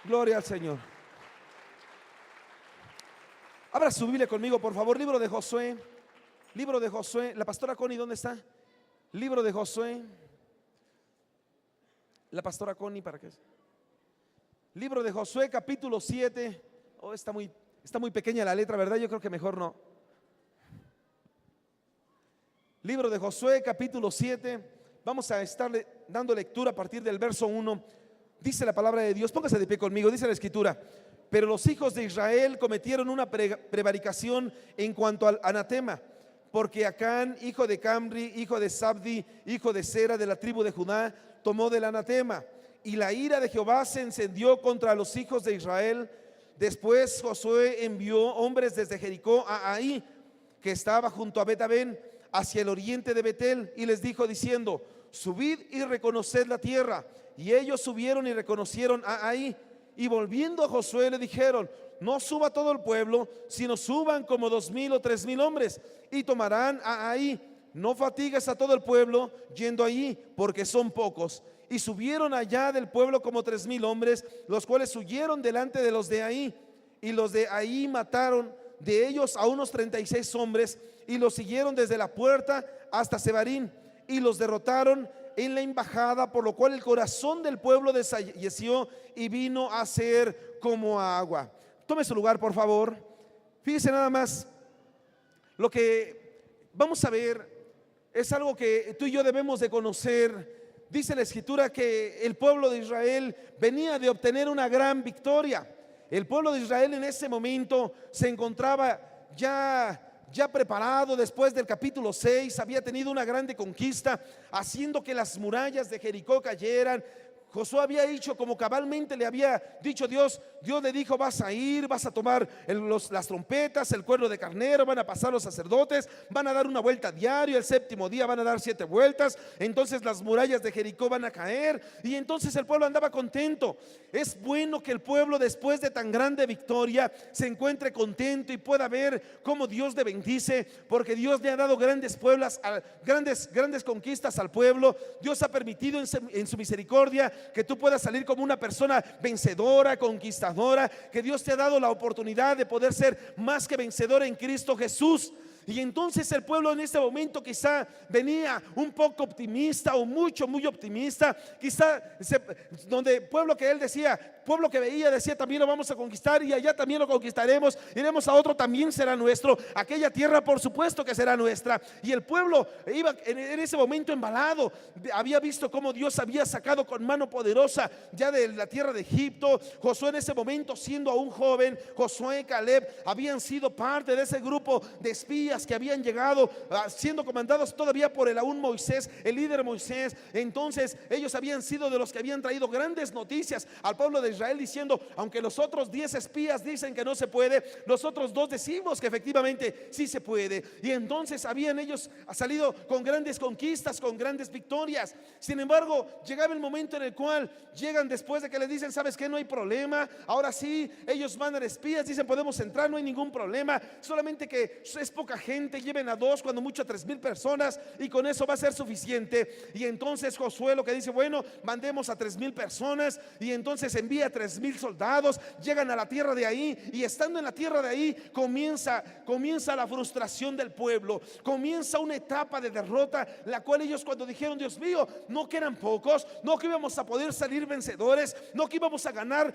Gloria al Señor. Abra su Biblia conmigo, por favor. Libro de Josué. Libro de Josué. La pastora Connie, ¿dónde está? Libro de Josué. La pastora Connie, ¿para qué? Libro de Josué, capítulo 7. Oh, está muy pequeña la letra, ¿verdad? Yo creo que mejor no. Libro de Josué, capítulo 7. Vamos a estarle dando lectura a partir del verso 1. Dice la palabra de Dios, póngase de pie conmigo, dice la escritura: pero los hijos de Israel cometieron una prevaricación en cuanto al anatema, porque Acán, hijo de Camri, hijo de Sabdi, hijo de Sera, de la tribu de Judá, tomó del anatema, y la ira de Jehová se encendió contra los hijos de Israel. Después Josué envió hombres desde Jericó a Ahí, que estaba junto a Bet-Aven, hacia el oriente de Betel, y les dijo diciendo: subid y reconoced la tierra. Y ellos subieron y reconocieron a Ahí. Y volviendo a Josué le dijeron: no suba todo el pueblo, sino suban como 2000 o 3000 hombres, y tomarán a Ahí. No fatigues a todo el pueblo yendo allí, porque son pocos. Y subieron allá del pueblo como 3000 hombres, los cuales huyeron delante de los de Ahí. Y los de Ahí mataron de ellos a unos 36 hombres, y los siguieron desde la puerta hasta Sebarín, y los derrotaron en la embajada, por lo cual el corazón del pueblo desfalleció y vino a ser como agua. Tome su lugar, por favor. Fíjese nada más, lo que vamos a ver es algo que tú y yo debemos de conocer. Dice la escritura que el pueblo de Israel venía de obtener una gran victoria. El pueblo de Israel en ese momento se encontraba ya preparado. Después del capítulo 6 había tenido una grande conquista, haciendo que las murallas de Jericó cayeran. Josué había hecho como cabalmente le había dicho Dios. Dios le dijo: vas a ir, vas a tomar las trompetas, el cuerno de carnero, van a pasar los sacerdotes, van a dar una vuelta diario, el séptimo día van a dar 7 vueltas, entonces las murallas de Jericó van a caer. Y entonces el pueblo andaba contento. Es bueno que el pueblo, después de tan grande victoria, se encuentre contento y pueda ver cómo Dios le bendice, porque Dios le ha dado grandes conquistas al pueblo. Dios ha permitido en su misericordia que tú puedas salir como una persona vencedora, conquistadora, que Dios te ha dado la oportunidad de poder ser más que vencedor en Cristo Jesús. Y entonces el pueblo en este momento quizá venía un poco optimista, o muy optimista, quizá donde pueblo que él decía, pueblo que veía, decía: también lo vamos a conquistar, y allá también lo conquistaremos, iremos a otro, también será nuestro, aquella tierra por supuesto que será nuestra. Y el pueblo iba en ese momento embalado, había visto cómo Dios había sacado con mano poderosa ya de la tierra de Egipto. Josué en ese momento, siendo aún joven, Josué, Caleb habían sido parte de ese grupo de espías que habían llegado, siendo comandados todavía por el aún Moisés, el líder Moisés. Entonces ellos habían sido de los que habían traído grandes noticias al pueblo de Israel, diciendo: aunque los otros 10 espías dicen que no se puede, nosotros 2 decimos que efectivamente sí se puede. Y entonces habían ellos salido con grandes conquistas, con grandes victorias. Sin embargo, llegaba el momento en el cual llegan después de que les dicen: sabes que no hay problema, ahora sí, ellos mandan espías, dicen: podemos entrar, no hay ningún problema, solamente que es poca gente, lleven a 2, cuando mucho a 3000 personas, y con eso va a ser suficiente. Y entonces Josué lo que dice: bueno, mandemos a 3000 personas, y entonces envía a 3000 soldados, llegan a la tierra de Ahí, y estando en la tierra de Ahí comienza la frustración del pueblo, comienza una etapa de derrota, la cual ellos, cuando dijeron: Dios mío, no que eran pocos, no que íbamos a poder salir vencedores, no que íbamos a ganar.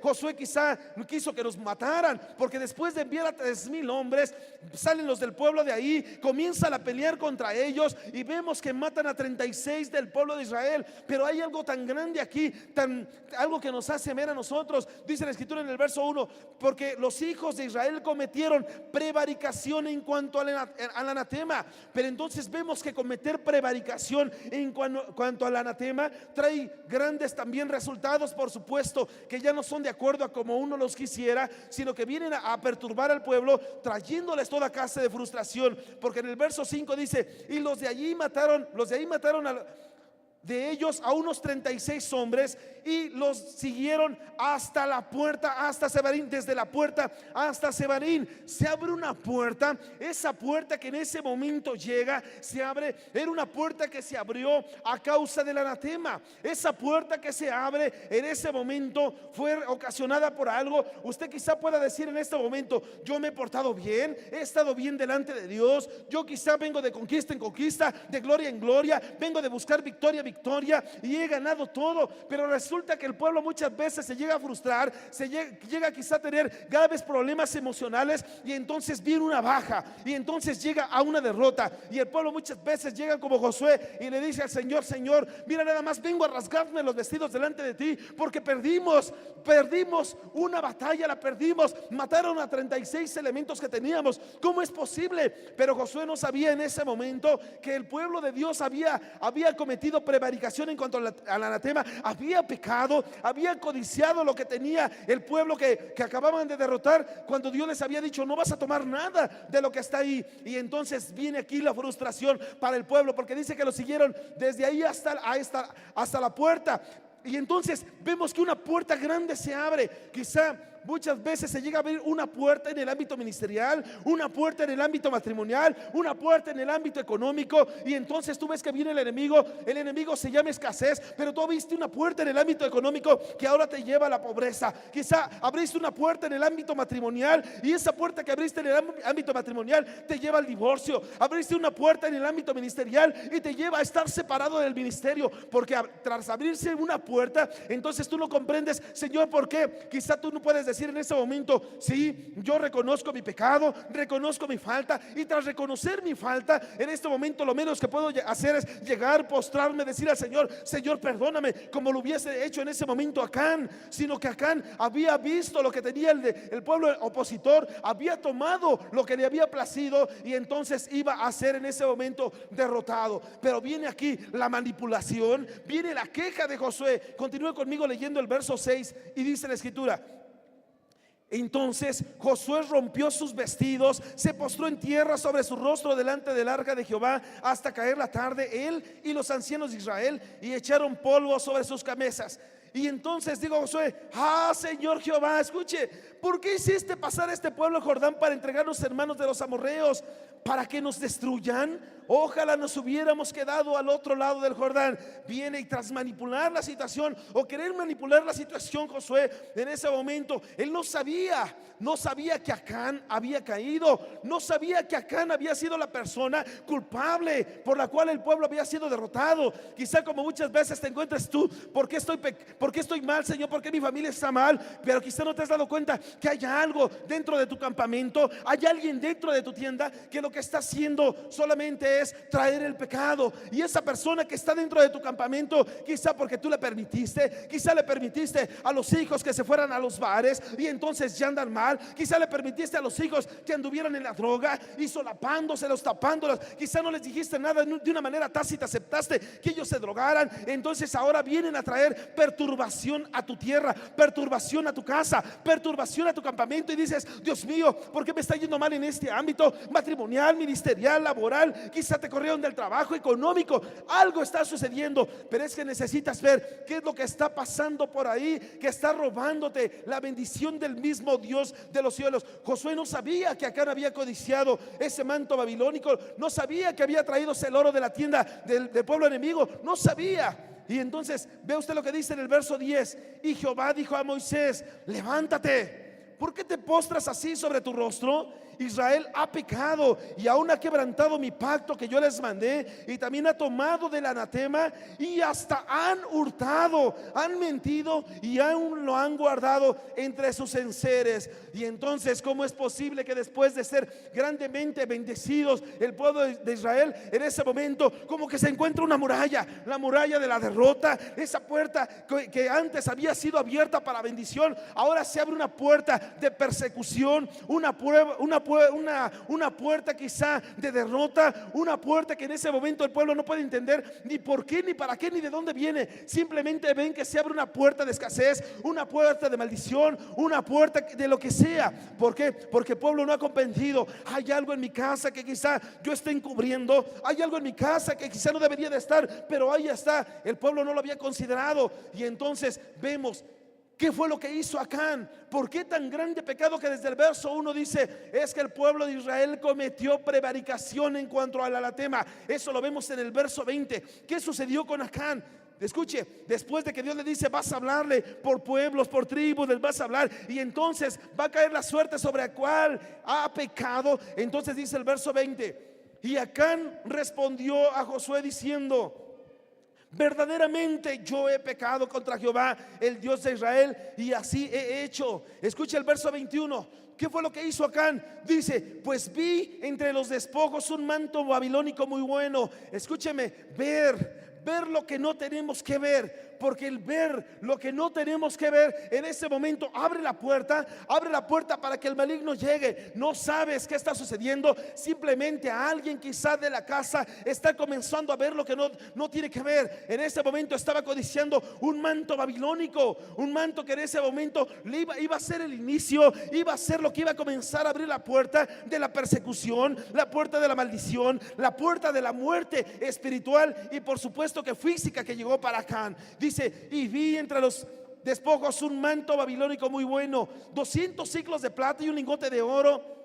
Josué quizá quiso que nos mataran, porque después de enviar a 3000 hombres, salen los del pueblo de Ahí, comienzan a pelear contra ellos, y vemos que matan a 36 del pueblo de Israel. Pero hay algo tan grande aquí, algo que nos hace ver a nosotros. Dice la escritura en el verso 1: porque los hijos de Israel cometieron prevaricación en cuanto al anatema. Pero entonces vemos que cometer prevaricación en cuanto al anatema trae grandes también resultados, por supuesto, que ya no son de acuerdo a como uno los quisiera, sino que vienen a perturbar al pueblo, trayéndoles toda clase de frustración. Porque en el verso 5 dice: y los de allí mataron de ellos a unos 36 hombres y los siguieron hasta la puerta, hasta Sebarín. Desde la puerta hasta Sebarín se abre una puerta. Esa puerta que en ese momento llega, se abre, era una puerta que se abrió a causa del anatema. Esa puerta que se abre en ese momento fue ocasionada por algo. Usted quizá pueda decir en este momento: yo me he portado bien, he estado bien delante de Dios, yo quizá vengo de conquista en conquista, de gloria en gloria, vengo de buscar victoria en victoria y he ganado todo. Pero resulta que el pueblo muchas veces se llega a frustrar, llega quizá a tener graves problemas emocionales, y entonces viene una baja, y entonces llega a una derrota. Y el pueblo muchas veces llega como Josué y le dice al Señor: Señor, mira, nada más vengo a rasgarme los vestidos delante de ti, porque perdimos una batalla, la perdimos, mataron a 36 elementos que teníamos. ¿Cómo es posible? Pero Josué no sabía en ese momento que el pueblo de Dios había cometido prevaricación en cuanto al anatema, había pecado, había codiciado lo que tenía el pueblo que acababan de derrotar, cuando Dios les había dicho: no vas a tomar nada de lo que está ahí. Y entonces viene aquí la frustración para el pueblo, porque dice que lo siguieron desde ahí hasta la puerta. Y entonces vemos que una puerta grande se abre. Quizá muchas veces se llega a abrir una puerta en el ámbito ministerial, una puerta en el ámbito matrimonial, una puerta en el ámbito económico, y entonces tú ves que viene el enemigo se llama escasez, pero tú abriste una puerta en el ámbito económico que ahora te lleva a la pobreza. Quizá abriste una puerta en el ámbito matrimonial, y esa puerta que abriste en el ámbito matrimonial te lleva al divorcio. Abriste una puerta en el ámbito ministerial y te lleva a estar separado del ministerio, porque tras abrirse una puerta, entonces tú no comprendes: Señor, ¿por qué? Quizá tú no puedes decir en ese momento: sí, yo reconozco mi pecado, reconozco mi falta, y tras reconocer mi falta, en este momento lo menos que puedo hacer es llegar, postrarme, decir al Señor: Señor, perdóname, como lo hubiese hecho en ese momento Acán. Sino que Acán había visto lo que tenía el pueblo opositor, había tomado lo que le había placido, y entonces iba a ser en ese momento derrotado. Pero viene aquí la manipulación, viene la queja de Josué. Continúe conmigo leyendo el verso 6 y dice la escritura: entonces Josué rompió sus vestidos, se postró en tierra sobre su rostro delante del arca de Jehová hasta caer la tarde, él y los ancianos de Israel, y echaron polvo sobre sus cabezas. Y entonces digo Josué: Señor Jehová, escuche, ¿por qué hiciste pasar este pueblo Jordán para entregarnos hermanos de los amorreos, para que nos destruyan? Ojalá nos hubiéramos quedado al otro lado del Jordán. Viene, y tras manipular la situación, o querer manipular la situación, Josué en ese momento, él no sabía que Acán había caído, no sabía que Acán había sido la persona culpable por la cual el pueblo había sido derrotado. Quizá como muchas veces te encuentres tú: ¿por qué estoy mal, Señor? ¿Por qué mi familia está mal? Pero quizá no te has dado cuenta que hay algo dentro de tu campamento, hay alguien dentro de tu tienda que lo que está haciendo solamente es traer el pecado. Y esa persona que está dentro de tu campamento, quizá porque tú le permitiste, quizá le permitiste a los hijos que se fueran a los bares y entonces ya andan mal. Quizá le permitiste a los hijos que anduvieran en la droga y solapándoselos, tapándolos. Quizá no les dijiste nada, de una manera tácita aceptaste que ellos se drogaran. Entonces ahora vienen a traer perturbación a tu tierra, perturbación a tu casa, perturbación a tu campamento, y dices: Dios mío, ¿por qué me está yendo mal en este ámbito matrimonial, ministerial, laboral? Quizá te corrieron del trabajo, económico, algo está sucediendo, pero es que necesitas ver qué es lo que está pasando por ahí, que está robándote la bendición del mismo Dios de los cielos. Josué no sabía que Acán había codiciado ese manto babilónico, no sabía que había traído el oro de la tienda del pueblo enemigo, no sabía. Y entonces ve usted lo que dice en el verso 10: y Jehová dijo a Moisés: levántate, ¿por qué te postras así sobre tu rostro? Israel ha pecado y aún ha quebrantado mi pacto que yo les mandé, y también ha tomado del anatema, y hasta han hurtado, han mentido y aún lo han guardado entre sus enseres. Y entonces, ¿cómo es posible que después de ser grandemente bendecidos el pueblo de Israel, en ese momento como que se encuentra una muralla, la muralla de la derrota? Esa puerta que antes había sido abierta para bendición, ahora se abre una puerta de persecución, una una puerta quizá de derrota, una puerta que en ese momento el pueblo no puede entender ni por qué, ni para qué, ni de dónde viene. Simplemente ven que se abre una puerta de escasez, una puerta de maldición, una puerta de lo que sea. ¿Por qué? Porque el pueblo no ha comprendido. Hay algo en mi casa que quizá yo esté encubriendo, hay algo en mi casa que quizá no debería de estar, pero ahí está. El pueblo no lo había considerado. Y entonces vemos ¿qué fue lo que hizo Acán? ¿Por qué tan grande pecado que desde el verso 1 dice es que el pueblo de Israel cometió prevaricación en cuanto al anatema? Eso lo vemos en el verso 20. ¿Qué sucedió con Acán? Escuche, después de que Dios le dice vas a hablarle por pueblos, por tribus, les vas a hablar, y entonces va a caer la suerte sobre el cual ha pecado. Entonces dice el verso 20: y Acán respondió a Josué diciendo: verdaderamente yo he pecado contra Jehová, el Dios de Israel, y así he hecho. Escucha el verso 21. ¿Qué fue lo que hizo Acán? Dice: pues vi entre los despojos un manto babilónico muy bueno. Escúcheme, ver lo que no tenemos que ver, porque el ver lo que no tenemos que ver en ese momento abre la puerta para que el maligno llegue. No sabes qué está sucediendo, simplemente a alguien quizá de la casa está comenzando a ver lo que no tiene que ver. En ese momento estaba codiciando un manto babilónico, un manto que en ese momento iba a ser el inicio, iba a ser lo que iba a comenzar a abrir la puerta de la persecución, la puerta de la maldición, la puerta de la muerte espiritual y por supuesto que física que llegó para Acán. Dice: y vi entre los despojos un manto babilónico muy bueno, 200 siclos de plata y un lingote de oro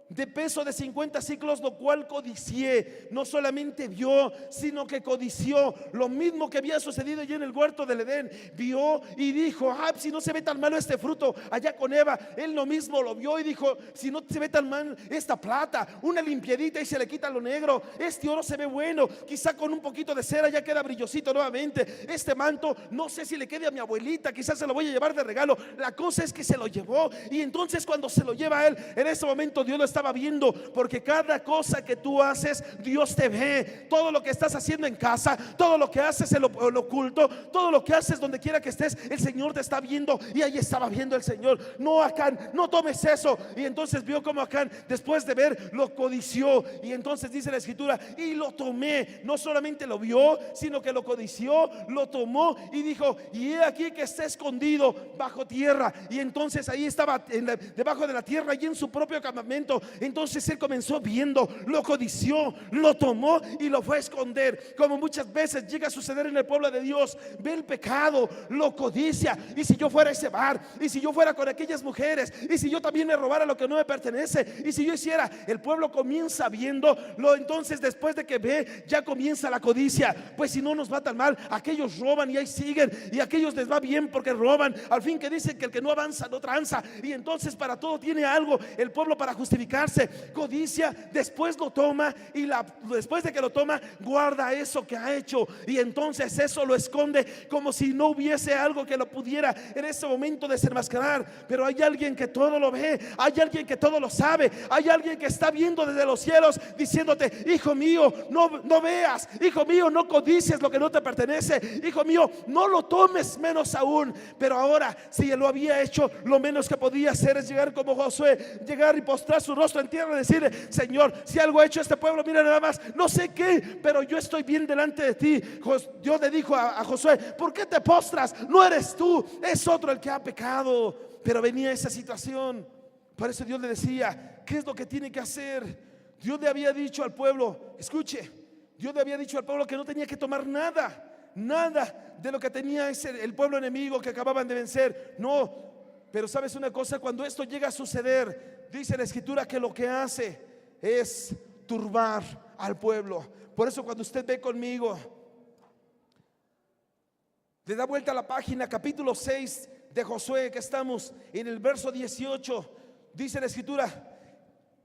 de peso de 50 siclos, lo cual codicié. No solamente vio, sino que codició lo mismo que había sucedido allí en el huerto del Edén. Vio y dijo: si no se ve tan malo este fruto allá con Eva. Él lo mismo lo vio y dijo: si no se ve tan mal esta plata, una limpiadita y se le quita lo negro. Este oro se ve bueno, quizá con un poquito de cera ya queda brillosito nuevamente. Este manto no sé si le quede a mi abuelita, quizás se lo voy a llevar de regalo. La cosa es que se lo llevó, y entonces cuando se lo lleva a él, en ese momento Dios lo estaba viendo, porque cada cosa que tú haces, Dios te ve. Todo lo que estás haciendo en casa, todo lo que haces en lo oculto, todo lo que haces donde quiera que estés, el Señor te está viendo. Y ahí estaba viendo el Señor: no, Acán, no tomes eso. Y entonces vio como Acán, después de ver, lo codició. Y entonces dice la escritura: y lo tomé. No solamente lo vio, sino que lo codició, lo tomó y dijo: y he aquí que está escondido bajo tierra. Y entonces ahí estaba debajo de la tierra, y en su propio campamento. Entonces él comenzó viendo, lo codició, lo tomó y lo fue a esconder. Como muchas veces llega a suceder en el pueblo de Dios: ve el pecado, lo codicia. Y si yo fuera a ese bar, y si yo fuera con aquellas mujeres, y si yo también le robara lo que no me pertenece, y si yo hiciera, el pueblo comienza viendo, entonces después de que ve, ya comienza la codicia. Pues si no nos va tan mal, aquellos roban y ahí siguen, y a aquellos les va bien porque roban. Al fin que dicen que el que no avanza no tranza, y entonces para todo tiene algo el pueblo para justificarse. Codicia, después lo toma, y después de que lo toma, guarda eso que ha hecho, y entonces eso lo esconde como si no hubiese algo que lo pudiera en ese momento desenmascarar. Pero hay alguien que todo lo ve, hay alguien que todo lo sabe, hay alguien que está viendo desde los cielos diciéndote: hijo mío, no veas, hijo mío, no codicies lo que no te pertenece, hijo mío, no lo tomes, menos aún. Pero ahora, si él lo había hecho, lo menos que podía hacer es llegar como Josué, llegar y postrar su rostro en tierra y decirle: Señor, si algo ha hecho este pueblo, mira nada más, no sé qué, pero yo estoy bien delante de ti. Dios le dijo a Josué: ¿por qué te postras? No eres tú, es otro el que ha pecado. Pero venía esa situación. Por eso Dios le decía: ¿qué es lo que tiene que hacer? Dios le había dicho al pueblo, escuche, Dios le había dicho al pueblo que no tenía que tomar nada de lo que tenía el pueblo enemigo que acababan de vencer. No, pero sabes una cosa, cuando esto llega a suceder, dice la escritura que lo que hace es turbar al pueblo. Por eso cuando usted ve conmigo, le da vuelta a la página, capítulo 6 de Josué, que estamos en el verso 18, dice la escritura: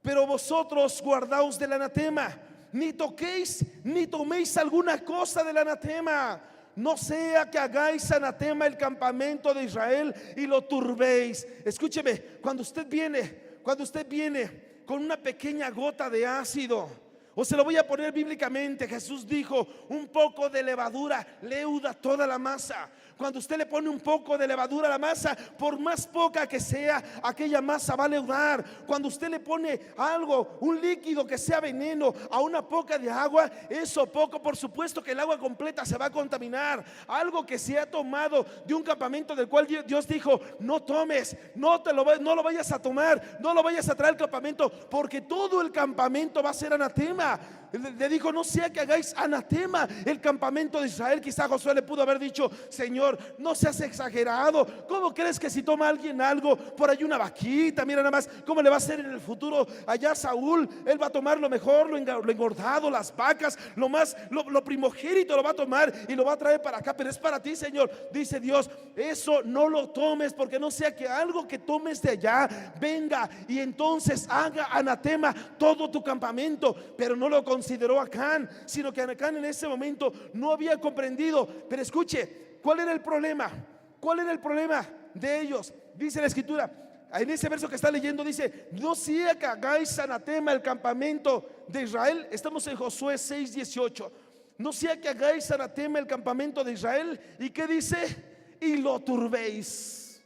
pero vosotros guardaos del anatema, ni toquéis ni toméis alguna cosa del anatema, no sea que hagáis anatema el campamento de Israel y lo turbéis. Escúcheme, cuando usted viene con una pequeña gota de ácido, O se lo voy a poner bíblicamente. Jesús dijo: un poco de levadura leuda toda la masa. Cuando usted le pone un poco de levadura a la masa, por más poca que sea, aquella masa va a leudar. Cuando usted le pone algo, un líquido que sea veneno, a una poca de agua, eso poco, por supuesto que el agua completa se va a contaminar. Algo que se ha tomado de un campamento del cual Dios dijo: no tomes, no lo vayas a tomar, no lo vayas a traer al campamento, porque todo el campamento va a ser anatema. Le dijo: no sea que hagáis anatema el campamento de Israel. Quizá Josué le pudo haber dicho: Señor, no seas exagerado. ¿Cómo crees que si toma alguien algo, por ahí una vaquita, mira nada más cómo le va a hacer en el futuro allá Saúl? Él va a tomar lo mejor, lo engordado, las vacas, lo primogénito lo va a tomar y lo va a traer para acá. Pero es para ti, Señor. Dice Dios: eso no lo tomes, porque no sea que algo que tomes de allá venga y entonces haga anatema todo tu campamento. Pero no lo consideró Acán, sino que Acán en ese momento no había comprendido. Pero escuche, ¿cuál era el problema? ¿Cuál era el problema de ellos? Dice la escritura, en ese verso que está leyendo, dice: no sea que hagáis anatema el campamento de Israel. Estamos en Josué 6:18. No sea que hagáis anatema el campamento de Israel. ¿Y qué dice? Y lo turbéis.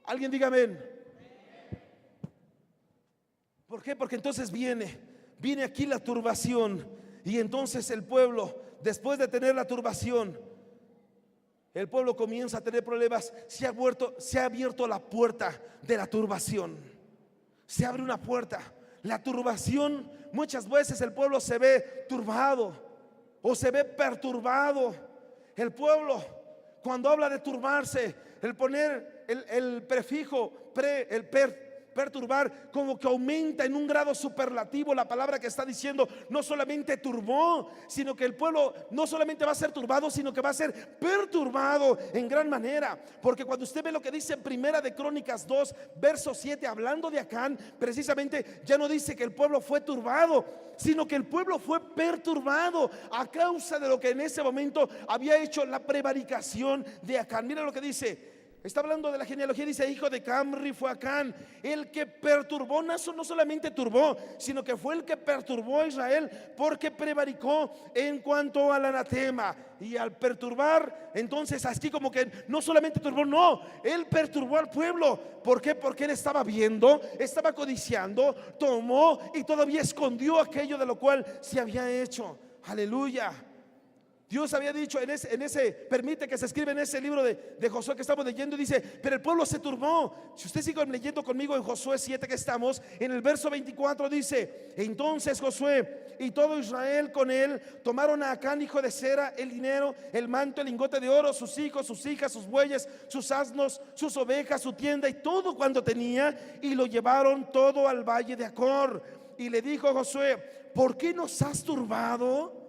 Alguien diga amén. ¿Por qué? Porque entonces viene aquí la turbación. Y entonces el pueblo, después de tener la turbación, el pueblo comienza a tener problemas. Se ha abierto la puerta de la turbación. Se abre una puerta. La turbación, muchas veces el pueblo se ve turbado o se ve perturbado. El pueblo, cuando habla de turbarse, el poner el prefijo perturbar, como que aumenta en un grado superlativo la palabra que está diciendo. No solamente turbó, sino que el pueblo no solamente va a ser turbado, sino que va a ser perturbado en gran manera. Porque cuando usted ve lo que dice en Primera de Crónicas 2 verso 7, hablando de Acán, precisamente ya no dice que el pueblo fue turbado, sino que el pueblo fue perturbado a causa de lo que en ese momento había hecho la prevaricación de Acán. Mira lo que dice. Está hablando de la genealogía, dice: hijo de Camri fue Acán, el que perturbó. No solamente turbó, sino que fue el que perturbó a Israel, porque prevaricó en cuanto al anatema. Y al perturbar, entonces así como que no solamente turbó, no, él perturbó al pueblo. ¿Por qué? Porque él estaba viendo, estaba codiciando, tomó y todavía escondió aquello de lo cual se había hecho. Aleluya. Dios había dicho permite que se escriba en ese libro de Josué que estamos leyendo, y dice: pero el pueblo se turbó. Si usted sigue leyendo conmigo en Josué 7 que estamos, en el verso 24 dice: entonces Josué y todo Israel con él tomaron a Acán hijo de Zera el dinero, el manto, el lingote de oro, sus hijos, sus hijas, sus bueyes, sus asnos, sus ovejas, su tienda y todo cuanto tenía, y lo llevaron todo al valle de Acor. Y le dijo a Josué: ¿por qué nos has turbado?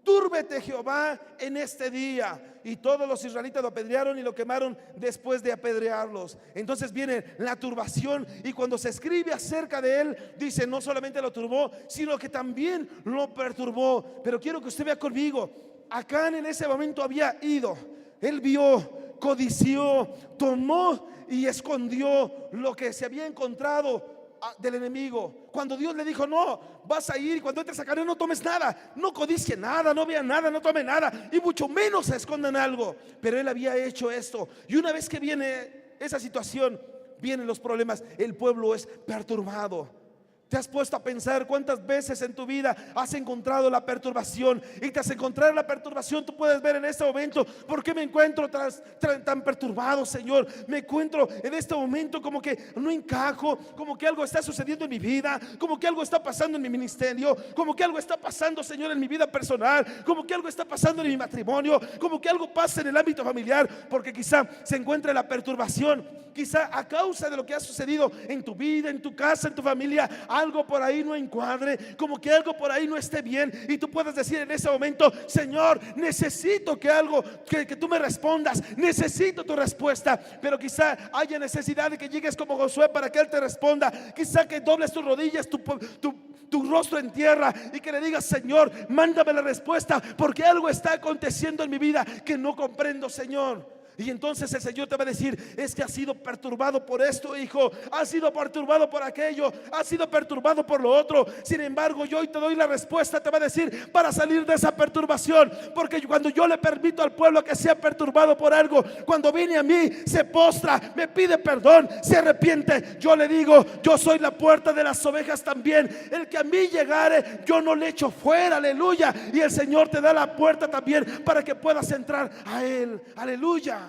Túrbete Jehová en este día. Y todos los israelitas lo apedrearon y lo quemaron después de apedrearlos. Entonces viene la turbación, y cuando se escribe acerca de él, dice: no solamente lo turbó, sino que también lo perturbó. Pero quiero que usted vea conmigo, Acán en ese momento había ido, él vio, codició, tomó y escondió lo que se había encontrado del enemigo. Cuando Dios le dijo: no, vas a ir, y cuando entres a Canaán no tomes nada, no codicie nada, no vea nada, no tome nada, y mucho menos se escondan algo. Pero él había hecho esto, y una vez que viene esa situación, vienen los problemas. El pueblo es perturbado. ¿Te has puesto a pensar cuántas veces en tu vida has encontrado la perturbación? Y tras encontrar la perturbación, tú puedes ver en este momento: ¿por qué me encuentro tan perturbado, Señor? Me encuentro en este momento como que no encajo, como que algo está sucediendo en mi vida, como que algo está pasando en mi ministerio, como que algo está pasando, Señor, en mi vida personal, como que algo está pasando en mi matrimonio, como que algo pasa en el ámbito familiar. Porque quizá se encuentra la perturbación, quizá a causa de lo que ha sucedido en tu vida, en tu casa, en tu familia. Algo por ahí no encuadre, como que algo por ahí no esté bien, y tú puedes decir en ese momento: Señor, necesito que tú me respondas, necesito tu respuesta. Pero quizá haya necesidad de que llegues como Josué para que él te responda. Quizá que dobles tus rodillas, tu rostro en tierra, y que le digas: Señor, mándame la respuesta, porque algo está aconteciendo en mi vida que no comprendo, Señor. Y entonces el Señor te va a decir: es que has sido perturbado por esto, hijo, has sido perturbado por aquello, has sido perturbado por lo otro. Sin embargo, yo hoy te doy la respuesta. Te va a decir: para salir de esa perturbación, porque cuando yo le permito al pueblo que sea perturbado por algo, cuando viene a mí, se postra, me pide perdón, se arrepiente, yo le digo: yo soy la puerta de las ovejas también. El que a mí llegare, yo no le echo fuera. Aleluya. Y el Señor te da la puerta también para que puedas entrar a Él. Aleluya.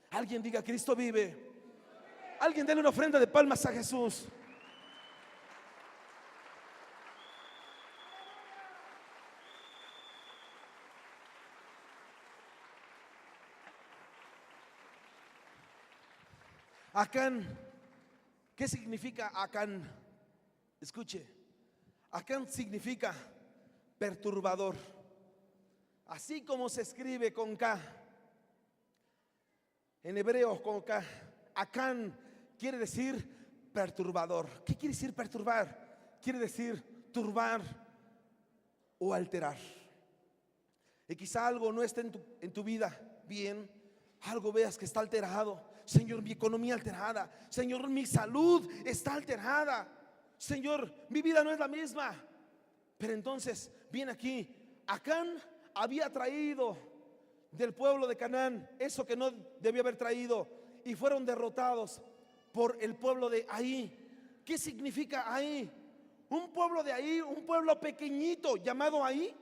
Alguien diga: Cristo vive. Alguien déle una ofrenda de palmas a Jesús. Acán, ¿qué significa Acán? Escuche, Acán significa perturbador, así como se escribe con K, en hebreo con K. Acán quiere decir perturbador. ¿Qué quiere decir perturbar? Quiere decir turbar o alterar. Y quizá algo no esté en tu vida bien, algo veas que está alterado. Señor, mi economía alterada. Señor, mi salud está alterada. Señor, mi vida no es la misma. Pero entonces viene aquí: Acán había traído del pueblo de Canaán eso que no debió haber traído, y fueron derrotados por el pueblo de Ahí. ¿Qué significa Ahí? Un pueblo de Ahí, un pueblo pequeñito llamado Ahí.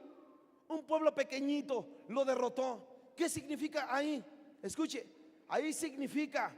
Un pueblo pequeñito lo derrotó. ¿Qué significa Ahí? Escuche, Ahí significa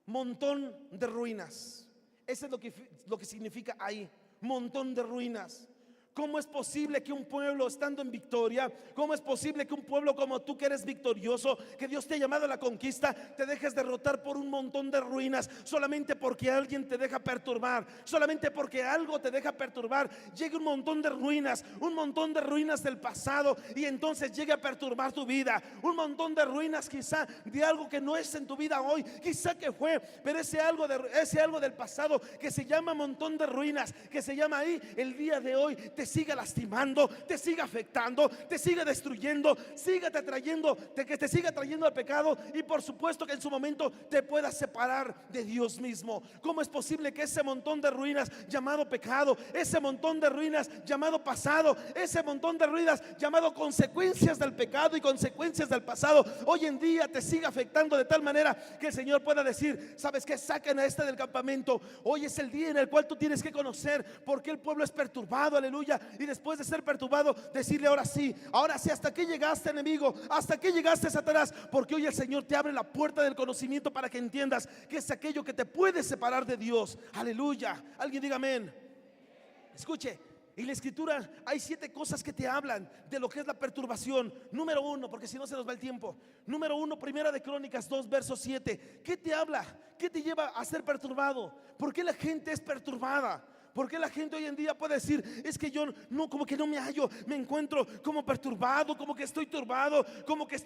montón de ruinas. Eso es lo que significa Ahí, montón de ruinas. ¿Cómo es posible que un pueblo estando en victoria, cómo es posible que un pueblo como tú, que eres victorioso, que Dios te ha llamado a la conquista, te dejes derrotar por un montón de ruinas, solamente porque alguien te deja perturbar, solamente porque algo te deja perturbar? Llega un montón de ruinas del pasado, y entonces llegue a perturbar tu vida. Un montón de ruinas quizá de algo que no es en tu vida hoy, quizá que fue, pero ese algo del pasado que se llama montón de ruinas, que se llama Ahí, el día de hoy te siga lastimando, te siga afectando, te siga destruyendo, que te siga trayendo al pecado, y por supuesto que en su momento te pueda separar de Dios mismo. ¿Cómo es posible que ese montón de ruinas llamado pecado, ese montón de ruinas llamado pasado, ese montón de ruinas llamado consecuencias del pecado y consecuencias del pasado, hoy en día te siga afectando de tal manera que el Señor pueda decir: ¿sabes qué? Saquen a este del campamento. Hoy es el día en el cual tú tienes que conocer por qué el pueblo es perturbado. Aleluya. Y después de ser perturbado, decirle: ahora sí, hasta aquí llegaste, enemigo, hasta aquí llegaste, Satanás, porque hoy el Señor te abre la puerta del conocimiento para que entiendas que es aquello que te puede separar de Dios. Aleluya. Alguien diga amén. Escuche, en la escritura hay 7 cosas que te hablan de lo que es la perturbación. Número 1, porque si no se nos va el tiempo. Número 1, Primera de Crónicas 2, verso 7. ¿Qué te habla? ¿Qué te lleva a ser perturbado? ¿Por qué la gente es perturbada? ¿Por qué la gente hoy en día puede decir: es que yo no, como que no me hallo, me encuentro como perturbado, como que estoy turbado, como que estoy